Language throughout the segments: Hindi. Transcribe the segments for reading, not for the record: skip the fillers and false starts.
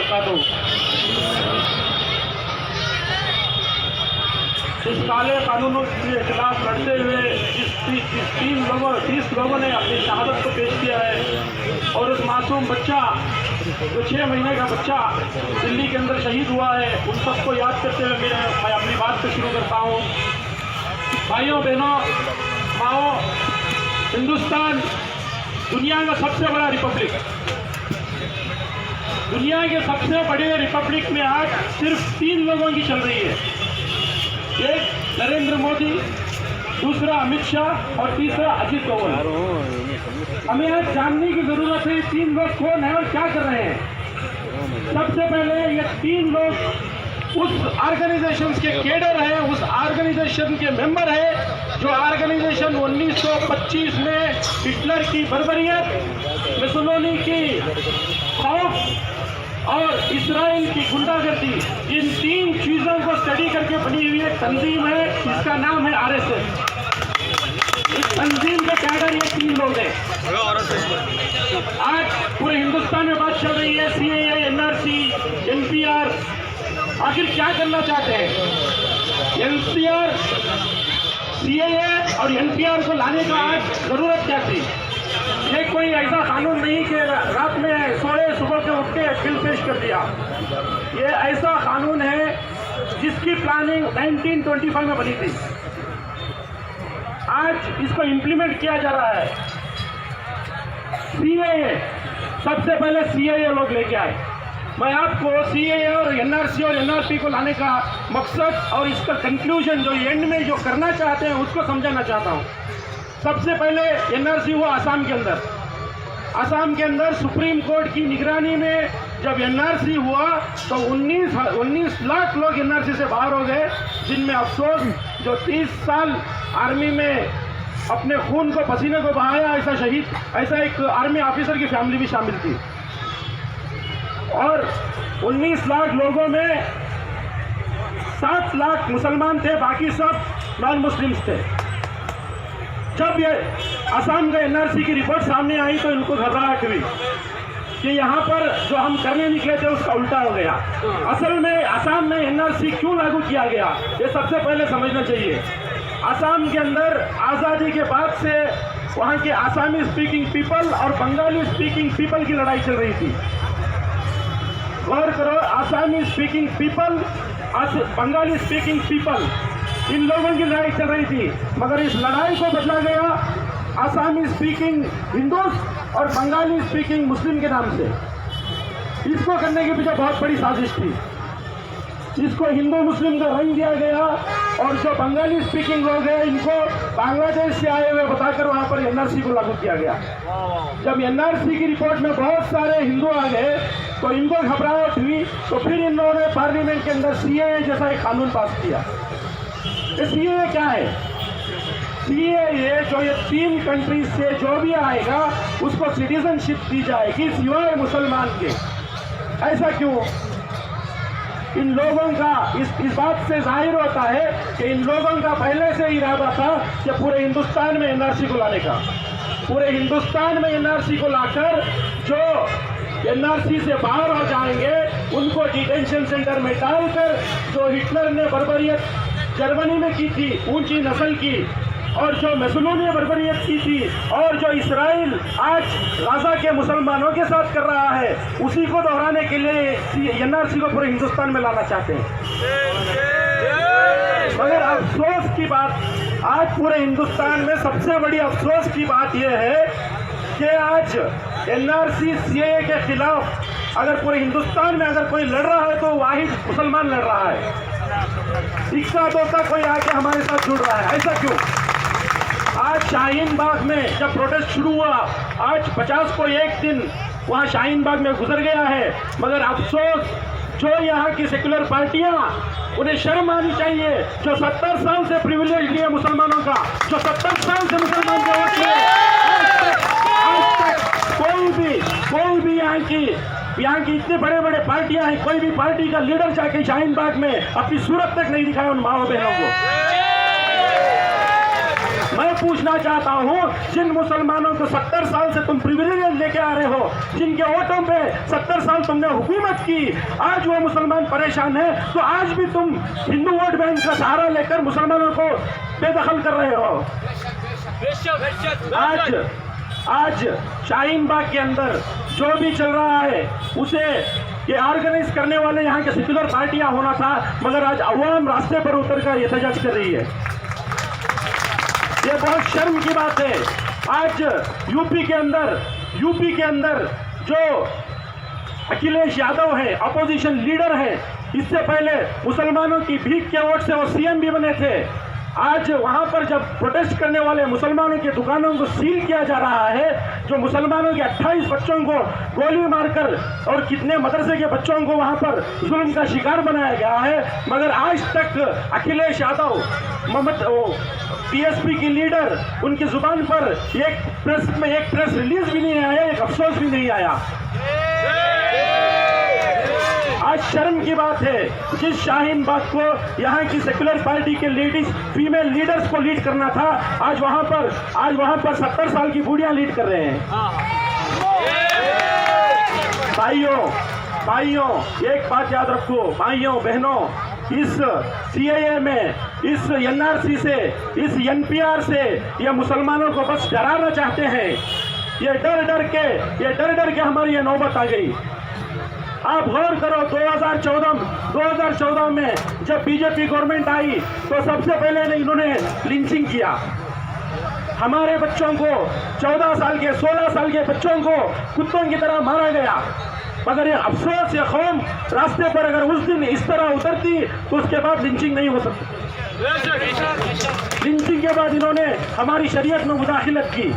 वबरकातुहू। इस काले कानूनों के खिलाफ लड़ते हुए जिस 30 लोगों ने अपनी शहादत को पेश किया है और उस मासूम बच्चा जो 6 महीने का बच्चा दिल्ली के अंदर शहीद हुआ है, उन सबको याद करते हुए मैं अपनी बात को शुरू करता हूँ। भाइयों बहनों माओ, हिंदुस्तान दुनिया का सबसे बड़ा रिपब्लिक, दुनिया के सबसे बड़े रिपब्लिक में आज सिर्फ 3 लोगों की चल रही है। एक नरेंद्र मोदी, दूसरा अमित शाह और तीसरा अजित डोभाल। हमें आज जानने की जरूरत है 3 लोग कौन है और क्या कर रहे हैं। सबसे पहले ये 3 लोग उस ऑर्गेनाइजेशन के केडर है, उस ऑर्गेनाइजेशन के मेंबर है जो ऑर्गेनाइजेशन 1925 में हिटलर की बर्बरियत, मुसोलिनी की खौफ और इसराइल की गुंडागर्दी, इन 3 चीजों को स्टडी करके बनी हुई एक तंजीम है, इसका नाम है आरएसएस। इस तंजीम के कैडर ये 3 लोग हैं। आज पूरे हिंदुस्तान में बात चल रही है सीएए, एनआरसी, एनपीआर। आखिर क्या करना चाहते हैं? एनपीआर, सीएए और एनपीआर को लाने का आज जरूरत क्या थी? ये कोई ऐसा कानून नहीं कि रात में सोए सुबह के उठ के बिल पेश कर दिया। ये ऐसा कानून है जिसकी प्लानिंग 1925 में बनी थी। आज इसको इम्प्लीमेंट किया जा रहा है। सीएए, सबसे पहले सीएए लोग लेके आए। मैं आपको सीएए और एनआरसी और एनआरपी को लाने का मकसद और इसका कंक्लूजन जो एंड में जो करना चाहते हैं उसको समझाना चाहता हूँ। सबसे पहले एनआरसी हुआ आसाम के अंदर। आसाम के अंदर सुप्रीम कोर्ट की निगरानी में जब एनआरसी हुआ तो 19 लाख लोग एनआरसी से बाहर हो गए, जिनमें अफसोस जो 30 साल आर्मी में अपने खून को पसीने को बहाया ऐसा एक आर्मी ऑफिसर की फैमिली भी शामिल थी। और 19 लाख लोगों में 7 लाख मुसलमान थे, बाकी सब नॉन मुस्लिम्स थे। जब ये असम के एनआरसी की रिपोर्ट सामने आई तो इनको घबराहट हुई कि यहाँ पर जो हम करने निकले थे उसका उल्टा हो गया। असल में असम में एनआरसी क्यों लागू किया गया, ये सबसे पहले समझना चाहिए। असम के अंदर आज़ादी के बाद से वहाँ के आसामी स्पीकिंग पीपल और बंगाली स्पीकिंग पीपल की लड़ाई चल रही थी। गौर करो, Assamese speaking people, Bengali speaking people, इन लोगों की लड़ाई चल रही थी। मगर इस लड़ाई को बदला गया आसामी स्पीकिंग हिंदूज और बंगाली स्पीकिंग मुस्लिम के नाम से। इसको करने के पीछे बहुत बड़ी साजिश थी। इसको हिंदू मुस्लिम का रंग दिया गया और जो बंगाली स्पीकिंग लोग हैं इनको बांग्लादेश से आए हुए बताकर वहां पर एनआरसी को लागू किया गया। जब एनआरसी की रिपोर्ट में बहुत सारे हिंदू आ गए तो इनको घबराहट हुई, तो फिर इन लोगों ने पार्लियामेंट के अंदर सीएए जैसा एक कानून पास किया। सीएए क्या है? सीएए जो ये 3 कंट्रीज से जो भी आएगा उसको सिटीजनशिप दी जाएगी सिवाय मुसलमान के। ऐसा क्यों? इन लोगों का इस बात से जाहिर होता है कि इन लोगों का पहले से इरादा था कि पूरे हिंदुस्तान में एनआरसी को लाने का। पूरे हिंदुस्तान में एनआरसी को लाकर जो एनआरसी से बाहर हो जाएंगे उनको डिटेंशन सेंटर में डालकर जो हिटलर ने बर्बरियत जर्मनी में की थी ऊंची नस्ल की, और जो मुसोलिनी ने बर्बरियत की थी, और जो इसराइल आज गाजा के मुसलमानों के साथ कर रहा है, उसी को दोहराने के लिए एनआरसी को पूरे हिंदुस्तान में लाना चाहते हैं। मगर अफसोस की बात, आज पूरे हिंदुस्तान में सबसे बड़ी अफसोस की बात यह है कि आज एनआरसी सीएए के खिलाफ अगर पूरे हिंदुस्तान में अगर कोई लड़ रहा है तो वाहिद मुसलमान लड़ रहा है। इक्का दोका कोई आके हमारे साथ जुड़ रहा है। ऐसा क्यों? आज शाहीन बाग में जब प्रोटेस्ट शुरू हुआ, आज 50 को एक दिन वहाँ शाहीन बाग में गुजर गया है। मगर अफसोस जो यहाँ की सेक्युलर पार्टियाँ, उन्हें शर्म आनी चाहिए, जो 70 साल से प्रिविलेज लिए मुसलमानों का, जो 70 साल से मुसलमान के वोट लिए, आज तक कोई भी यहाँ की इतने बड़े बड़े पार्टियां हैं, कोई भी पार्टी का लीडर जाके शाहीन बाग में अपनी सूरत तक नहीं दिखाया उन माओ बहनों को। मैं पूछना चाहता हूँ, जिन मुसलमानों को 70 साल से तुम प्रिविलेज लेके आ रहे हो, जिनके वोटों पे 70 साल तुमने हुकूमत की, आज वो मुसलमान परेशान है, तो आज भी तुम हिंदू वोट बैंक का सहारा लेकर मुसलमानों को बेदखल कर रहे हो। आज शाहीन बाग के अंदर जो भी चल रहा है उसे ये ऑर्गेनाइज करने वाले यहाँ के सेक्युलर पार्टियां होना था, मगर आज अवाम रास्ते पर उतर कर एहतजाज कर रही है। ये बहुत शर्म की बात है। आज यूपी के अंदर जो अखिलेश यादव है, अपोजिशन लीडर है, इससे पहले मुसलमानों की भीख के वोट से वो सीएम भी बने थे। आज वहां पर जब प्रोटेस्ट करने वाले मुसलमानों की दुकानों को सील किया जा रहा है, जो मुसलमानों के 28 बच्चों को गोली मारकर और कितने मदरसे के बच्चों को वहां पर जुल्म का शिकार बनाया गया है, मगर आज तक अखिलेश यादव पीएसपी की लीडर, उनकी जुबान पर एक प्रेस रिलीज भी नहीं आया, एक अफसोस भी नहीं आया। आज शर्म की बात है, जिस शाहीन बाग को यहाँ की सेक्युलर पार्टी के लेडीज फीमेल लीडर्स को लीड करना था, आज वहां पर 70 साल की बूढ़ियां लीड कर रहे हैं। भाइयों एक बात याद रखो, भाइयों बहनों, इस सीएए में, इस एनआरसी से, इस एनपीआर से ये मुसलमानों को बस डराना चाहते हैं। ये डर डर के हमारी ये नौबत आ गई। आप गौर करो, 2014 में जब बीजेपी गवर्नमेंट आई तो सबसे पहले इन्होंने लिंचिंग किया। हमारे बच्चों को 14 साल के 16 साल के बच्चों को कुत्तों की तरह मारा गया। मगर ये अफसोस, ये कौम रास्ते पर अगर उस दिन इस तरह उतरती तो उसके बाद लिंचिंग नहीं हो सकती। लिंचिंग के बाद इन्होंने हमारी शरीयत में मुदाखिलत की,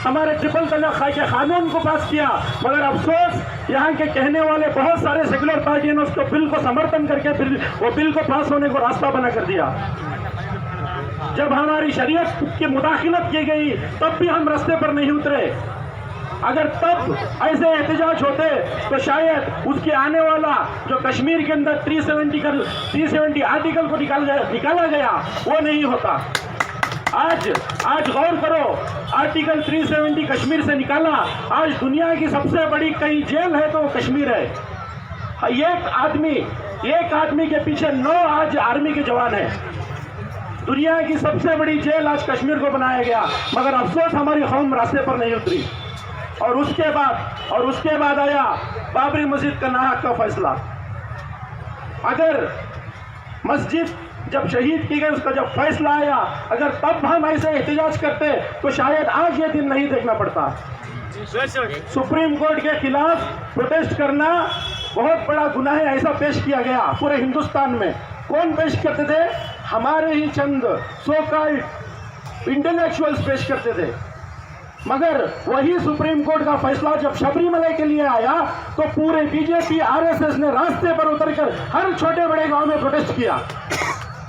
हमारे ट्रिपल तलाक के कानून को पास किया, मगर अफसोस यहाँ के कहने वाले बहुत सारे सेकुलर पार्टियों ने उसको बिल को समर्थन करके फिर वो बिल को पास होने को रास्ता बना कर दिया। जब हमारी शरीयत की मुदाखिलत की गई तब भी हम रास्ते पर नहीं उतरे। अगर तब ऐसे एहतजाज होते तो शायद उसके आने वाला जो कश्मीर के अंदर 370 आर्टिकल को निकाला गया वो नहीं होता। आज गौर करो, आर्टिकल 370 कश्मीर से निकाला, आज दुनिया की सबसे बड़ी कहीं जेल है तो वो कश्मीर है। एक आदमी के पीछे 9 आज आर्मी के जवान है। दुनिया की सबसे बड़ी जेल आज कश्मीर को बनाया गया, मगर अफसोस हमारी कौम रास्ते पर नहीं उतरी। और उसके बाद आया बाबरी मस्जिद का नाहक का फैसला। अगर मस्जिद जब शहीद की गई उसका जब फैसला आया, अगर तब हम ऐसे एहतजाज करते तो शायद आज ये दिन नहीं देखना पड़ता। सुप्रीम कोर्ट के खिलाफ प्रोटेस्ट करना बहुत बड़ा गुनाह है, ऐसा पेश किया गया पूरे हिंदुस्तान में। कौन पेश करते थे? हमारे ही चंद सो कॉल्ड इंटेलेक्चुअल्स पेश करते थे। मगर वही सुप्रीम कोर्ट का फैसला जब शबरीमला के लिए आया तो पूरे बीजेपी आरएसएस ने रास्ते पर उतरकर हर छोटे बड़े गांव में प्रोटेस्ट किया।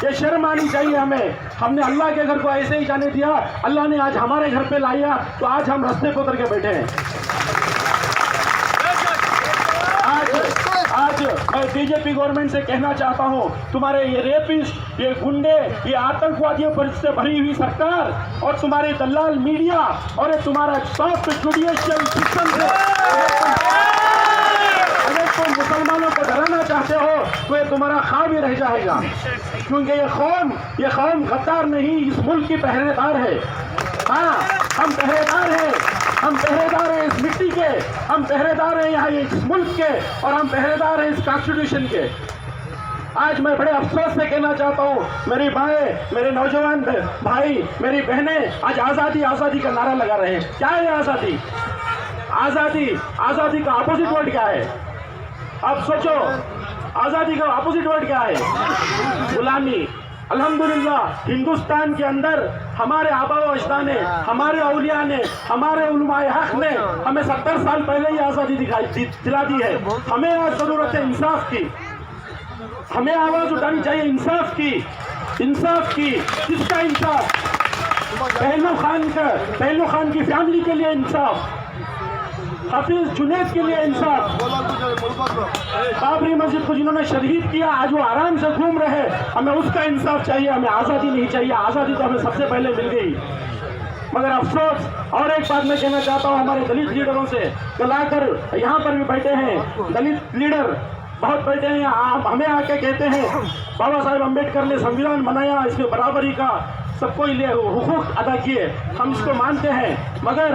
ये शर्म आनी चाहिए हमें। हमने अल्लाह के घर को ऐसे ही जाने दिया, अल्लाह ने आज हमारे घर पे लाया तो आज हम रास्ते पर उतर के बैठे हैं। आज मैं बीजेपी गवर्नमेंट से कहना चाहता हूं, तुम्हारे ये रेपिस्ट, ये गुंडे, ये आतंकवादियों पर से भरी हुई सरकार और तुम्हारे दलाल मीडिया और ये तुम्हारा सॉफ्ट जुडिशियल सिस्टम से अगर तुम मुसलमानों को डराना चाहते हो तो ये तुम्हारा ख्वाब ही रह जाएगा, क्योंकि ये कौम गद्दार नहीं, इस मुल्क की पहरेदार है। हाँ, हम पहरेदार हैं इस मिट्टी के, हम पहरेदार हैं यहाँ इस मुल्क के, और हम पहरेदार हैं इस कॉन्स्टिट्यूशन के। आज मैं बड़े अफसोस से कहना चाहता हूँ, मेरे भाई, मेरे नौजवान भाई, मेरी बहनें आज आज़ादी का नारा लगा रहे हैं। क्या है आज़ादी का अपोजिट वर्ड क्या है? आप सोचो, आज़ादी का अपोजिट वर्ड क्या है? गुलामी। अल्हम्दुलिल्लाह हिंदुस्तान के अंदर हमारे आबा व अजदाद ने, हमारे औलिया ने, हमारे उलमाए हक ने हमें 70 साल पहले ही आज़ादी दिला दी है। हमें आज जरूरत है इंसाफ की, हमें आवाज उठानी चाहिए इंसाफ की। किसका इंसाफ? पहलू खान की फैमिली के लिए इंसाफ, हाफिज जुनैद के लिए इंसाफ, बाबरी मस्जिद को जिन्होंने शहीद किया, आज वो आराम से घूम रहे, हमें उसका इंसाफ चाहिए, हमें आज़ादी नहीं चाहिए। आज़ादी तो हमें सबसे पहले मिल गई। मगर अफसोस, और एक बात मैं कहना चाहता हूँ हमारे दलित लीडरों से, कल आकर यहाँ पर भी बैठे हैं दलित लीडर, बहुत बैठे हैं, आप हमें आके कहते हैं बाबा साहेब अम्बेडकर ने संविधान बनाया, इसमें बराबरी का सबको लिए हुकूक अदा किए, हम इसको मानते हैं। मगर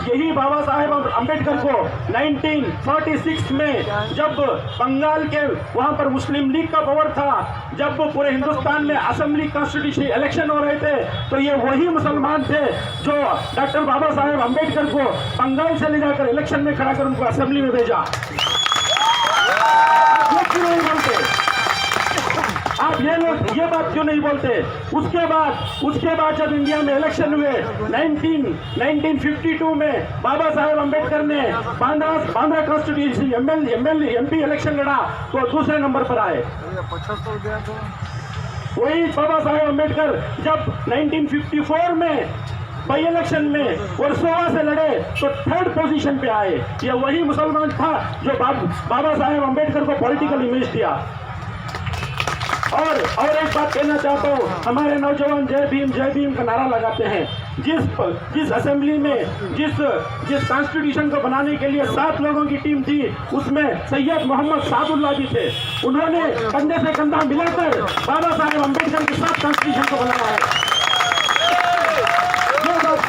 यही बाबा साहेब अम्बेडकर को 1946 में जब बंगाल के वहाँ पर मुस्लिम लीग का पावर था, जब वो पूरे हिंदुस्तान में असेंबली कॉन्स्टिट्यूशन इलेक्शन हो रहे थे, तो ये वही मुसलमान थे जो डॉक्टर बाबा साहेब अम्बेडकर को बंगाल से ले जाकर इलेक्शन में खड़ा कर उनको असेंबली में भेजा। क्यों नहीं बोलते आप? ये लोग ये बात क्यों नहीं बोलते? उसके बाद जब इंडिया में इलेक्शन हुए 1952 में बाबा साहेब अम्बेडकर ने बांद्रा कॉन्स्टिट्यूंसी एमपी इलेक्शन लड़ा तो दूसरे नंबर पर आए। वही बाबा साहेब अम्बेडकर जब 1954 में बाई इलेक्शन में वर्सोवा से लड़े तो 3rd पोजीशन पे आए। ये वही मुसलमान था जो बाबा साहेब अम्बेडकर को पॉलिटिकल इमेज दिया। और एक बात कहना चाहता हूँ, हमारे नौजवान जय भीम का नारा लगाते हैं। जिस असेंबली में जिस कॉन्स्टिट्यूशन को बनाने के लिए 7 लोगों की टीम थी, उसमें सैयद मोहम्मद सादुल्लाह भी थे। उन्होंने कंधे से कंधा मिलाकर बाबा साहेब अम्बेडकर के साथ कॉन्स्टिट्यूशन को बनाया है।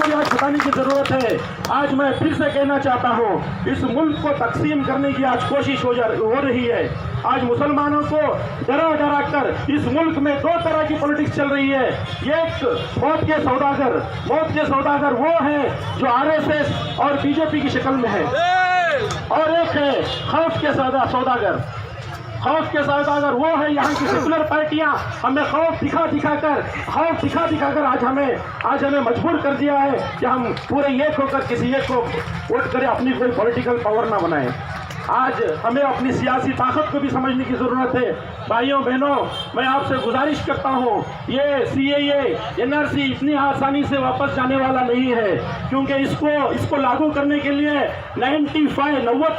आज बताने की जरूरत है। आज मैं फिर से कहना चाहता हूँ, इस मुल्क को तकसीम करने की आज कोशिश हो रही है। आज मुसलमानों को डरा कर इस मुल्क में 2 तरह की पॉलिटिक्स चल रही है। एक मौत के सौदागर वो हैं जो आरएसएस और बीजेपी की शक्ल में है, और एक है खौफ के सौदागर वो है यहाँ की सेकुलर पार्टियां। हमें खौफ दिखा कर आज हमें मजबूर कर दिया है कि हम पूरे एक होकर किसी एक को वोट करें, अपनी कोई पॉलिटिकल पावर ना बनाएं। आज हमें अपनी सियासी ताकत को भी समझने की जरूरत है। भाइयों बहनों, मैं आपसे गुजारिश करता हूँ, ये CAA NRC इतनी आसानी से वापस जाने वाला नहीं है, क्योंकि इसको लागू करने के लिए 90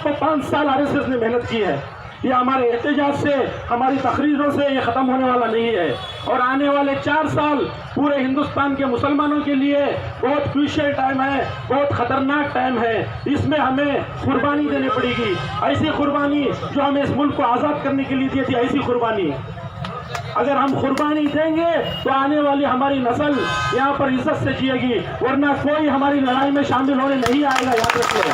को 5 साल RSS ने मेहनत की है। ये हमारे एहतजाज से, हमारी तकरीरों से ये ख़त्म होने वाला नहीं है। और आने वाले 4 साल पूरे हिंदुस्तान के मुसलमानों के लिए बहुत क्रूशियल टाइम है, बहुत ख़तरनाक टाइम है। इसमें हमें कुर्बानी देनी पड़ेगी, ऐसी कुर्बानी जो हमें इस मुल्क को आज़ाद करने के लिए दी थी, ऐसी कुर्बानी। अगर हम कुर्बानी देंगे तो आने वाली हमारी नस्ल यहाँ पर इज्जत से जिएगी, वरना कोई हमारी लड़ाई में शामिल होने नहीं आएगा। याद रखिए,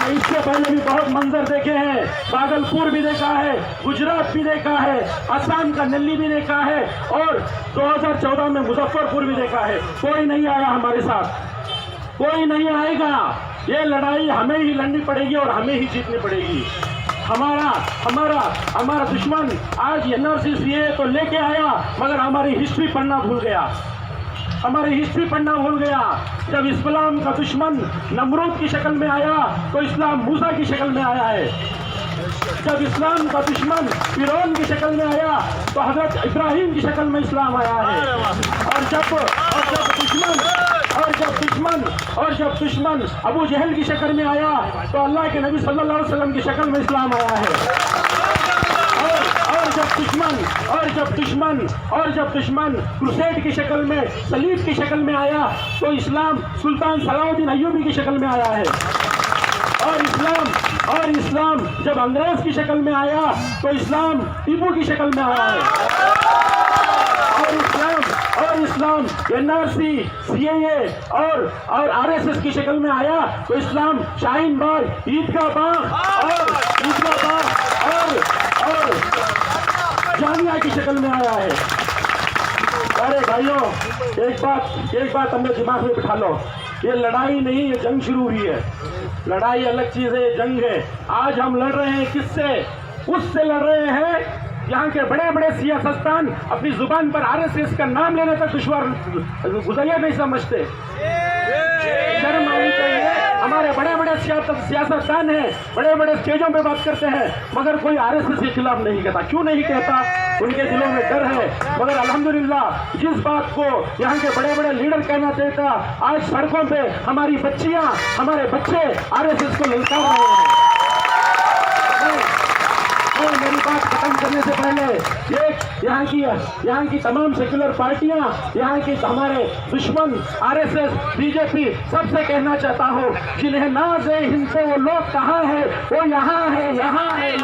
इससे पहले भी बहुत मंजर देखे हैं, भागलपुर भी देखा है, गुजरात भी देखा है, असम का नल्ली भी देखा है, और 2014 में मुजफ्फरपुर भी देखा है। कोई नहीं आया हमारे साथ, कोई नहीं आएगा। ये लड़ाई हमें ही लड़नी पड़ेगी और हमें ही जीतनी पड़ेगी। हमारा दुश्मन आज NRC CAA तो लेके आया, मगर हमारी हिस्ट्री पढ़ना भूल गया। जब इस्लाम का दुश्मन नमरूद की शक्ल में आया तो इस्लाम मूसा की शक्ल में आया है। जब इस्लाम का दुश्मन फिरौन की शक्ल में आया तो हजरत इब्राहिम की शक्ल में इस्लाम आया है। और जब दुश्मन अबू जहल की शक्ल में आया तो अल्लाह के नबी सल्लल्लाहु अलैहि वसल्लम की शक्ल में इस्लाम आया है। और जब दुश्मन क्रूसेड की शक्ल में, सलीब की शक्ल में आया तो इस्लाम सुल्तान सलाउद्दीन अय्यूबी की शक्ल में आया है। और इस्लाम जब अंग्रेज की शक्ल में आया तो इस्लाम टीपू की शक्ल में आया है। और इस्लाम NRC CAA और RSS की शक्ल में आया तो इस्लाम शाहीन बाग, ईदगाह बाग और जामिया की शक्ल में आया है। अरे भाइयों, एक बात हमने दिमाग में बिठा लो, ये लड़ाई नहीं, ये जंग शुरू हुई है। लड़ाई अलग चीज है, जंग है। आज हम लड़ रहे हैं किससे? उससे लड़ रहे हैं यहाँ के बड़े बड़े सियासतदान अपनी जुबान पर RSS का नाम लेने तक दुश्वार गुजरिया नहीं समझते। शर्म आनी चाहिए। हमारे बड़े बड़े सियासतदान हैं, बड़े बड़े स्टेजों पे बात करते हैं, मगर कोई RSS के खिलाफ नहीं कहता। क्यों नहीं कहता? उनके दिलों में डर है। मगर अल्हम्दुलिल्लाह जिस बात को यहाँ के बड़े बड़े लीडर कहना चाहता, आज सड़कों पे हमारी बच्चियाँ, हमारे बच्चे RSS को ललकार रहे हैं। यहाँ की तमाम सेक्युलर पार्टियां, यहाँ की हमारे दुश्मन आरएसएस, बीजेपी, सबसे कहना चाहता हूँ, जिन्हें नाज है हिंद से वो लोग कहाँ है, वो यहाँ है, यहाँ है,